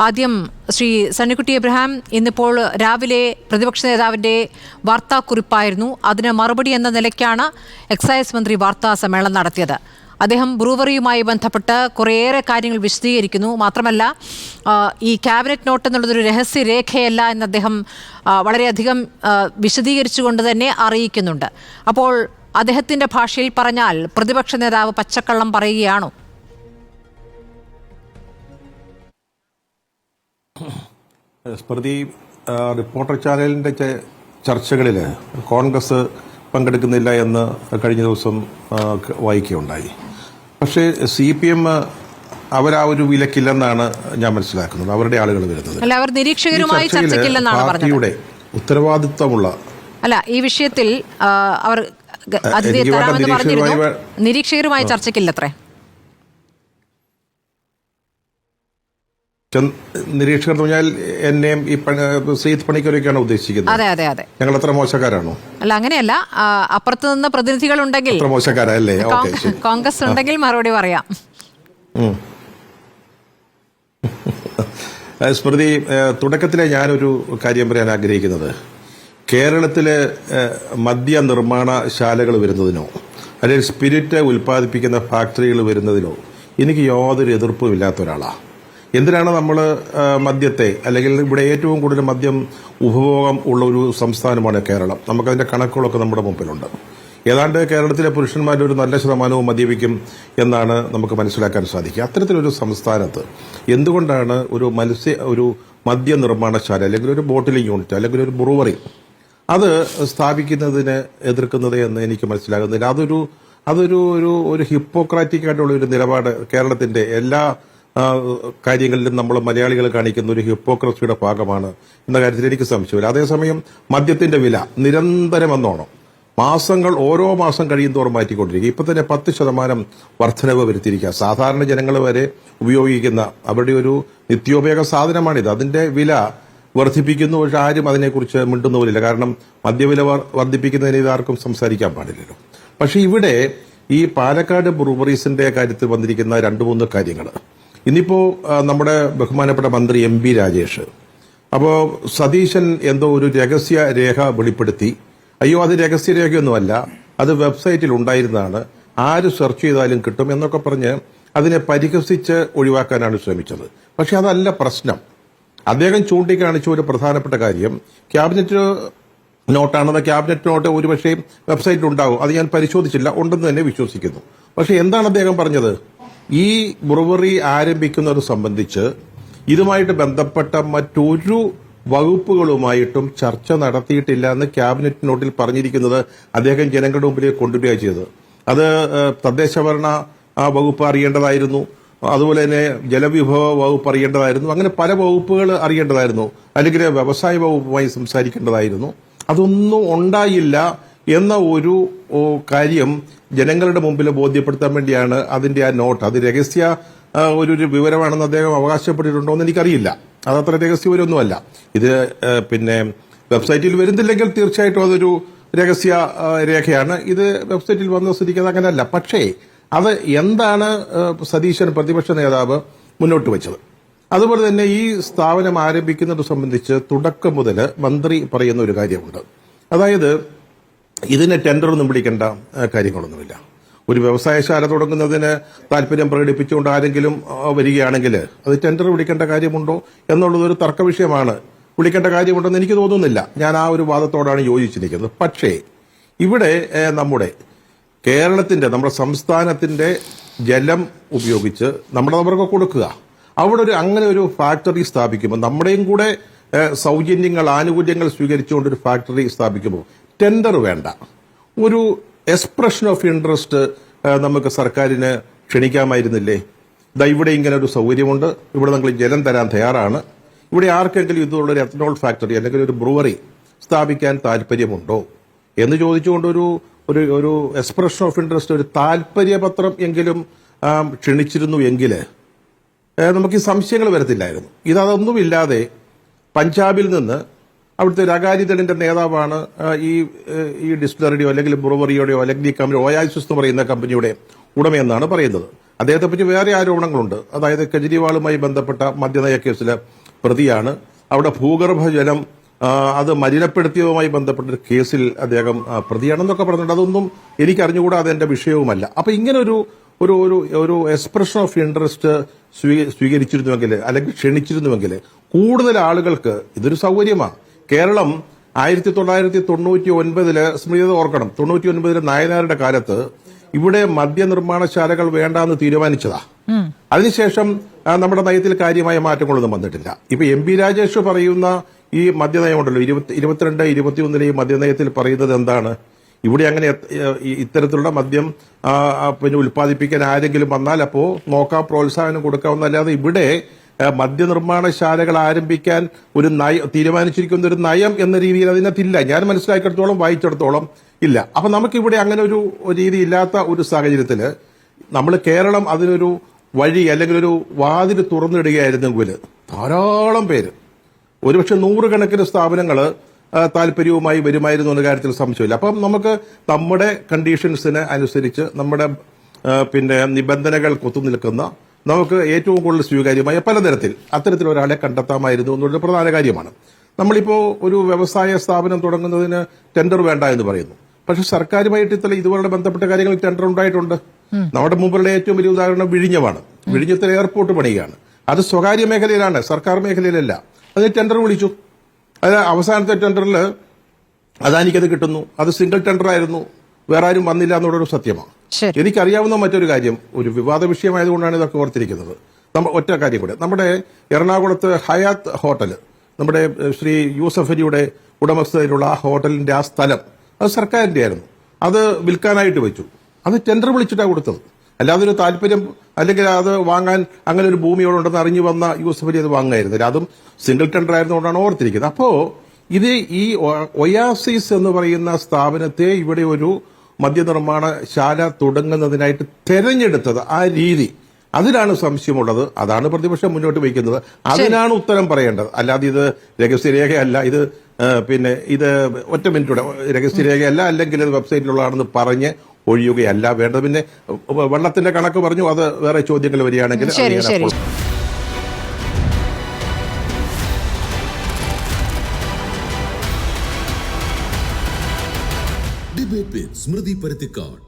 ആദ്യം ശ്രീ സണ്ണിക്കുട്ടി എബ്രഹാം, ഇന്നിപ്പോൾ രാവിലെ പ്രതിപക്ഷ നേതാവിൻ്റെ വാർത്താക്കുറിപ്പായിരുന്നു. അതിന് മറുപടി എന്ന നിലയ്ക്കാണ് എക്സൈസ് മന്ത്രി വാർത്താ സമ്മേളനം നടത്തിയത്. അദ്ദേഹം ബ്രൂവറിയുമായി ബന്ധപ്പെട്ട് കുറേയേറെ കാര്യങ്ങൾ വിശദീകരിക്കുന്നു. മാത്രമല്ല, ഈ ക്യാബിനറ്റ് നോട്ട് എന്നുള്ളതൊരു രഹസ്യരേഖയല്ല എന്ന് അദ്ദേഹം വളരെയധികം വിശദീകരിച്ചുകൊണ്ട് തന്നെ അറിയിക്കുന്നുണ്ട്. അപ്പോൾ അദ്ദേഹത്തിൻ്റെ ഭാഷയിൽ പറഞ്ഞാൽ പ്രതിപക്ഷ നേതാവ് പച്ചക്കള്ളം പറയുകയാണോ? സ്മൃതി, റിപ്പോർട്ടർ ചാനലിന്റെ ചർച്ചകളിൽ കോൺഗ്രസ് പങ്കെടുക്കുന്നില്ല എന്ന് കഴിഞ്ഞ ദിവസം വായിക്കുകയുണ്ടായി. പക്ഷേ CPM അവരാ ഒരു വിലക്കില്ലെന്നാണ് ഞാൻ മനസ്സിലാക്കുന്നത്. അവരുടെ ആളുകൾ വരുന്നത് അവർ നിരീക്ഷകരുമായി ചർച്ചയ്ക്കില്ലെന്നാണ് പാർട്ടിയുടെ ഉത്തരവാദിത്വമുള്ള അല്ല, ഈ വിഷയത്തിൽ അവർ നിരീക്ഷകരുമായി ചർച്ചയ്ക്കില്ലത്രേ. നിരീക്ഷകർ എന്ന് പറഞ്ഞാൽ എന്നെയും ഈ സെയ്ദ് പണിക്കരൊക്കെയാണ് ഉദ്ദേശിക്കുന്നത്. അതെ അതെ അതെ. ഞങ്ങൾ അത്ര മോശക്കാരാണോ? അല്ല, അങ്ങനെയല്ല. അപ്പുറത്ത് നിന്ന് പ്രതിനിധികൾ ഉണ്ടെങ്കിൽ മോശക്കാരല്ലേ? കോൺഗ്രസ് ഉണ്ടെങ്കിൽ മറുപടി പറയാം. സ്മൃതി, തുടക്കത്തിലെ ഞാനൊരു കാര്യം പറയാൻ ആഗ്രഹിക്കുന്നത്, കേരളത്തിലെ മദ്യ നിർമ്മാണശാലകൾ വരുന്നതിനോ അല്ലെങ്കിൽ സ്പിരിറ്റ് ഉൽപ്പാദിപ്പിക്കുന്ന ഫാക്ടറികൾ വരുന്നതിനോ എനിക്ക് യാതൊരു എതിർപ്പും ഇല്ലാത്ത ഒരാളാണ്. എന്തിനാണ് നമ്മൾ മദ്യത്തെ, അല്ലെങ്കിൽ ഇവിടെ ഏറ്റവും കൂടുതൽ മദ്യം ഉപഭോഗം ഉള്ള ഒരു സംസ്ഥാനമാണ് കേരളം. നമുക്കതിന്റെ കണക്കുകളൊക്കെ നമ്മുടെ മുമ്പിലുണ്ട്. ഏതാണ്ട് കേരളത്തിലെ പുരുഷന്മാരുടെ ഒരു നല്ല ശതമാനവും മദ്യപിക്കും എന്നാണ് നമുക്ക് മനസ്സിലാക്കാൻ സാധിക്കുക. അത്തരത്തിലൊരു സംസ്ഥാനത്ത് എന്തുകൊണ്ടാണ് ഒരു മദ്യ നിർമ്മാണശാല അല്ലെങ്കിൽ ഒരു ബോട്ടിലിംഗ് യൂണിറ്റ് അല്ലെങ്കിൽ ഒരു ബ്രൂവറി അത് സ്ഥാപിക്കുന്നതിന് എതിർക്കുന്നത് എന്ന് എനിക്ക് മനസ്സിലാകുന്നില്ല. അതൊരു ഒരു ഹിപ്പോക്രാറ്റിക് ആയിട്ടുള്ള ഒരു നിലപാട് കേരളത്തിന്റെ എല്ലാ കാര്യങ്ങളിലും നമ്മൾ മലയാളികൾ കാണിക്കുന്ന ഒരു ഹിപ്പോക്രസിയുടെ ഭാഗമാണ് എന്ന കാര്യത്തിൽ എനിക്ക് സംശയമില്ല. അതേസമയം മദ്യത്തിന്റെ വില നിരന്തരം എന്നോണം ഓരോ മാസം കഴിയുന്തോറും മാറ്റിക്കൊണ്ടിരിക്കുക. ഇപ്പൊ തന്നെ 10% വർധനവ് വരുത്തിയിരിക്കുക. സാധാരണ ജനങ്ങൾ വരെ ഉപയോഗിക്കുന്ന അവരുടെ ഒരു നിത്യോപയോഗ സാധനമാണിത്. അതിന്റെ വില വർദ്ധിപ്പിക്കുന്നു. പക്ഷെ ആരും അതിനെക്കുറിച്ച് മിണ്ടുന്ന പോലില്ല. കാരണം മദ്യവില വർദ്ധിപ്പിക്കുന്നതിന് ഇതാർക്കും സംസാരിക്കാൻ പാടില്ലല്ലോ. പക്ഷെ ഇവിടെ ഈ പാലക്കാട് ബ്രൂവറീസിന്റെ കാര്യത്തിൽ വന്നിരിക്കുന്ന 2-3 കാര്യങ്ങൾ ഇന്നിപ്പോ നമ്മുടെ ബഹുമാനപ്പെട്ട മന്ത്രി MP രാജേഷ്, അപ്പോ സതീശൻ എന്തോ ഒരു രഹസ്യ രേഖ വെളിപ്പെടുത്തി. അയ്യോ, അത് രഹസ്യരേഖയൊന്നുമല്ല, അത് വെബ്സൈറ്റിൽ ഉണ്ടായിരുന്നതാണ്, ആര് സെർച്ച് ചെയ്താലും കിട്ടും എന്നൊക്കെ പറഞ്ഞ് അതിനെ പരിഹസിച്ച് ഒഴിവാക്കാനാണ് ശ്രമിച്ചത്. പക്ഷെ അതല്ല പ്രശ്നം. അദ്ദേഹം ചൂണ്ടിക്കാണിച്ച ഒരു പ്രധാനപ്പെട്ട കാര്യം ക്യാബിനറ്റ് നോട്ടാണെന്ന്. ക്യാബിനറ്റ് നോട്ട് ഒരുപക്ഷെ വെബ്സൈറ്റിൽ ഉണ്ടാവും, അത് ഞാൻ പരിശോധിച്ചില്ല, ഉണ്ടെന്ന് തന്നെ വിശ്വസിക്കുന്നു. പക്ഷെ എന്താണ് അദ്ദേഹം പറഞ്ഞത്? ഈ ബ്രൂവറി ആരംഭിക്കുന്നത് സംബന്ധിച്ച് ഇതുമായിട്ട് ബന്ധപ്പെട്ട മറ്റൊരു വകുപ്പുകളുമായിട്ടും ചർച്ച നടത്തിയിട്ടില്ല എന്ന് ക്യാബിനറ്റ് നോട്ടിൽ പറഞ്ഞിരിക്കുന്നത് അദ്ദേഹം ജനങ്ങളുടെ മുമ്പിലേക്ക് കൊണ്ടുവരികയാണ് ചെയ്തത്. അത് തദ്ദേശഭരണ വകുപ്പ് അറിയേണ്ടതായിരുന്നു, അതുപോലെ തന്നെ ജലവിഭവ വകുപ്പ് അറിയേണ്ടതായിരുന്നു, അങ്ങനെ പല വകുപ്പുകൾ അറിയേണ്ടതായിരുന്നു, അല്ലെങ്കിൽ വ്യവസായ വകുപ്പുമായി സംസാരിക്കേണ്ടതായിരുന്നു. അതൊന്നും ഉണ്ടായില്ല എന്ന ഒരു കാര്യം ജനങ്ങളുടെ മുമ്പിൽ ബോധ്യപ്പെടുത്താൻ വേണ്ടിയാണ് അതിന്റെ ആ നോട്ട്. അത് രഹസ്യ ഒരു വിവരമാണെന്ന് അദ്ദേഹം അവകാശപ്പെട്ടിട്ടുണ്ടോ എന്ന് എനിക്കറിയില്ല. അതത്ര രഹസ്യ വിവരമൊന്നുമല്ല. ഇത് പിന്നെ വെബ്സൈറ്റിൽ വരുന്നില്ലെങ്കിൽ തീർച്ചയായിട്ടും അതൊരു രഹസ്യ രേഖയാണ്. ഇത് വെബ്സൈറ്റിൽ വന്ന സ്ഥിതിക്ക് അത് അങ്ങനെയല്ല. പക്ഷേ അത് എന്താണ് സതീശൻ പ്രതിപക്ഷ നേതാവ് മുന്നോട്ട് വെച്ചത്? അതുപോലെ തന്നെ ഈ സ്ഥാപനം ആരംഭിക്കുന്നത് സംബന്ധിച്ച് തുടക്കം മുതൽ മന്ത്രി പറയുന്ന ഒരു കാര്യമുണ്ട്. അതായത് ഇതിന് ടെൻഡറൊന്നും പിടിക്കേണ്ട കാര്യങ്ങളൊന്നുമില്ല. ഒരു വ്യവസായശാല തുടങ്ങുന്നതിന് താല്പര്യം പ്രകടിപ്പിച്ചുകൊണ്ട് ആരെങ്കിലും വരികയാണെങ്കിൽ അത് ടെൻഡർ വിളിക്കേണ്ട കാര്യമുണ്ടോ എന്നുള്ളതൊരു തർക്ക വിഷയമാണ്. വിളിക്കേണ്ട കാര്യമുണ്ടെന്ന് എനിക്ക് തോന്നുന്നില്ല. ഞാൻ ആ ഒരു വാദത്തോടാണ് യോജിച്ചിരിക്കുന്നത്. പക്ഷേ ഇവിടെ നമ്മുടെ നമ്മുടെ സംസ്ഥാനത്തിന്റെ ജലം ഉപയോഗിച്ച് നമ്മളവർക്ക് കൊടുക്കുക, അവിടെ അങ്ങനെ ഒരു ഫാക്ടറി സ്ഥാപിക്കുമ്പോൾ നമ്മുടെയും കൂടെ സൗജന്യങ്ങൾ ആനുകൂല്യങ്ങൾ സ്വീകരിച്ചുകൊണ്ട് ഒരു ഫാക്ടറി സ്ഥാപിക്കുമ്പോൾ ടെൻഡർ വേണ്ട, ഒരു എക്സ്പ്രഷൻ ഓഫ് ഇൻട്രസ്റ്റ് നമുക്ക് സർക്കാരിന് ക്ഷണിക്കാമായിരുന്നില്ലേ? ഇവിടെ ഇങ്ങനെ ഒരു സൗകര്യമുണ്ട്, ഇവിടെ നിങ്ങൾ ജലം തരാൻ തയ്യാറാണ്, ഇവിടെ ആർക്കെങ്കിലും ഇതുള്ളൊരു എത്തനോൾ ഫാക്ടറി അല്ലെങ്കിൽ ഒരു ബ്രൂവറി സ്ഥാപിക്കാൻ താല്പര്യമുണ്ടോ എന്ന് ചോദിച്ചുകൊണ്ട് ഒരു എക്സ്പ്രഷൻ ഓഫ് ഇൻട്രസ്റ്റ്, ഒരു താല്പര്യപത്രം എങ്കിലും ക്ഷണിച്ചിരുന്നു എങ്കിൽ നമുക്ക് ഈ സംശയങ്ങൾ വരത്തില്ലായിരുന്നു. ഇതൊന്നുമില്ലാതെ പഞ്ചാബിൽ നിന്ന് അവിടുത്തെ ഒരു അകാലിദളിന്റെ നേതാവാണ് ഈ ഡിസ്റ്റിലറിയുടെയോ അല്ലെങ്കിൽ ബ്രൂവറിയുടെയോ അല്ലെങ്കിൽ ഈ കമ്പനി ഓയാസിസ് എന്ന് പറയുന്ന കമ്പനിയുടെ ഉടമയെന്നാണ് പറയുന്നത്. അദ്ദേഹത്തെ പറ്റി വേറെ ആരോപണങ്ങളുണ്ട്. അതായത് കെജ്രിവാളുമായി ബന്ധപ്പെട്ട മദ്യനയ കേസിലെ പ്രതിയാണ്. അവിടെ ഭൂഗർഭജലം അത് മലിനപ്പെടുത്തിയതുമായി ബന്ധപ്പെട്ട ഒരു കേസിൽ അദ്ദേഹം പ്രതിയാണെന്നൊക്കെ പറഞ്ഞിട്ടുണ്ട്. അതൊന്നും എനിക്ക് അറിഞ്ഞുകൂടാ, അതെന്റെ വിഷയവുമല്ല. അപ്പൊ ഇങ്ങനെ ഒരു എക്സ്പ്രഷൻ ഓഫ് ഇൻട്രസ്റ്റ് സ്വീകരിച്ചിരുന്നുവെങ്കിൽ അല്ലെങ്കിൽ ക്ഷണിച്ചിരുന്നുവെങ്കിൽ കൂടുതൽ ആളുകൾക്ക് ഇതൊരു സൗകര്യമാണ്. കേരളം 1999 സ്മൃതി ഓർക്കണം, 99 നായനാരുടെ കാലത്ത് ഇവിടെ മദ്യനിർമ്മാണശാലകൾ വേണ്ടാന്ന് തീരുമാനിച്ചതാ. അതിനുശേഷം നമ്മുടെ നയത്തിൽ കാര്യമായ മാറ്റങ്ങളൊന്നും വന്നിട്ടില്ല. ഇപ്പൊ MP രാജേഷ് പറയുന്ന ഈ മദ്യനയമുണ്ടല്ലോ, 22-21 ഈ മദ്യനയത്തിൽ പറയുന്നത് എന്താണ്? ഇവിടെ അങ്ങനെ ഇത്തരത്തിലുള്ള മദ്യം പിന്നെ ഉൽപ്പാദിപ്പിക്കാൻ ആരെങ്കിലും വന്നാൽ അപ്പോ നോക്കാം, പ്രോത്സാഹനം കൊടുക്കാവുന്നല്ലാതെ ഇവിടെ മദ്യനിർമ്മാണശാലകൾ ആരംഭിക്കാൻ ഒരു തീരുമാനിച്ചിരിക്കുന്ന ഒരു നയം എന്ന രീതിയിൽ അതിനകത്തില്ല. ഞാൻ മനസ്സിലാക്കിയിടത്തോളം, വായിച്ചിടത്തോളം ഇല്ല. അപ്പൊ നമുക്കിവിടെ അങ്ങനെ ഒരു രീതി ഇല്ലാത്ത ഒരു സാഹചര്യത്തില് നമ്മൾ കേരളം അതിനൊരു വഴി അല്ലെങ്കിൽ ഒരു വാതിൽ തുറന്നിടുകയായിരുന്നെങ്കിൽ ധാരാളം പേര്, ഒരുപക്ഷെ 100 കണക്കിന് സ്ഥാപനങ്ങൾ താല്പര്യവുമായി വരുമായിരുന്നു എന്ന കാര്യത്തിൽ സംശയമില്ല. അപ്പം നമുക്ക് നമ്മുടെ കണ്ടീഷൻസിന് അനുസരിച്ച് നമ്മുടെ പിന്നെ നിബന്ധനകൾ ഒത്തുനിൽക്കുന്ന നമുക്ക് ഏറ്റവും കൂടുതൽ സ്വീകാര്യമായ പലതരത്തിൽ അത്തരത്തിലൊരാളെ കണ്ടെത്താമായിരുന്നു എന്നുള്ള പ്രധാന കാര്യമാണ്. നമ്മളിപ്പോ ഒരു വ്യവസായ സ്ഥാപനം തുടങ്ങുന്നതിന് ടെൻഡർ വേണ്ട എന്ന് പറയുന്നു. പക്ഷെ സർക്കാരുമായിട്ട് ഇതുപോലെ ബന്ധപ്പെട്ട കാര്യങ്ങൾ ടെൻഡർ ഉണ്ടായിട്ടുണ്ട്. നമ്മുടെ മുമ്പുള്ള ഏറ്റവും വലിയ ഉദാഹരണം വിഴിഞ്ഞമാണ്. വിഴിഞ്ഞത്തിൽ എയർപോർട്ട് പണിയുകയാണ്. അത് സ്വകാര്യ മേഖലയിലാണ്, സർക്കാർ മേഖലയിലല്ല. അതിന് ടെൻഡർ വിളിച്ചു. അത് അവസാനത്തെ ടെൻഡറിൽ അദാനിക്കത് കിട്ടുന്നു. അത് സിംഗിൾ ടെൻഡർ ആയിരുന്നു, വേറെ ആരും വന്നില്ല എന്നുള്ളൊരു സത്യമാണ്. എനിക്കറിയാവുന്ന മറ്റൊരു കാര്യം, ഒരു വിവാദ വിഷയമായതുകൊണ്ടാണ് ഇതൊക്കെ ഓർത്തിരിക്കുന്നത്. ഒറ്റ കാര്യം കൂടെ, നമ്മുടെ എറണാകുളത്ത് ഹയാത്ത് ഹോട്ടൽ, നമ്മുടെ ശ്രീ യൂസഫ് അലിയുടെ ഉടമസ്ഥതയിലുള്ള ആ ഹോട്ടലിന്റെ ആ സ്ഥലം അത് സർക്കാരിന്റെ ആയിരുന്നു. അത് വിൽക്കാനായിട്ട് വെച്ചു. അത് ടെൻഡർ വിളിച്ചിട്ടാണ് കൊടുത്തത്. അല്ലാതെ ഒരു താല്പര്യം അല്ലെങ്കിൽ അത് വാങ്ങാൻ അങ്ങനെ ഒരു ഭൂമിയോടുണ്ടെന്ന് അറിഞ്ഞു വന്ന യൂസഫ് അലി അത് വാങ്ങായിരുന്നില്ല. അതും സിംഗിൾ ടെൻഡർ ആയിരുന്നുകൊണ്ടാണ് ഓർത്തിരിക്കുന്നത്. അപ്പോ ഇത് ഈ ഒയാസിസ് എന്ന് പറയുന്ന സ്ഥാപനത്തെ ഇവിടെ ഒരു മദ്യനിർമ്മാണശാല തുടങ്ങുന്നതിനായിട്ട് തെരഞ്ഞെടുത്തത് ആ രീതി, അതിലാണ് സംശയമുള്ളത്. അതാണ് പ്രതിപക്ഷം മുന്നോട്ട് വയ്ക്കുന്നത്. അതിനാണ് ഉത്തരം പറയേണ്ടത്. അല്ലാതെ ഇത് രഹസ്യരേഖയല്ല, ഇത് പിന്നെ ഇത് ഒറ്റ മിനിറ്റൂടെ രഹസ്യരേഖയല്ല അല്ലെങ്കിൽ ഇത് വെബ്സൈറ്റിലുള്ളതാണെന്ന് പറഞ്ഞ് ഒഴിയുകയല്ല വേണ്ടത്. പിന്നെ വെള്ളത്തിന്റെ കണക്ക് പറഞ്ഞു, അത് വേറെ ചോദ്യങ്ങൾ വരികയാണെങ്കിൽ ഡിബേറ്റ് വിത്ത് സ്മൃതി പരുത്തിക്കാട്.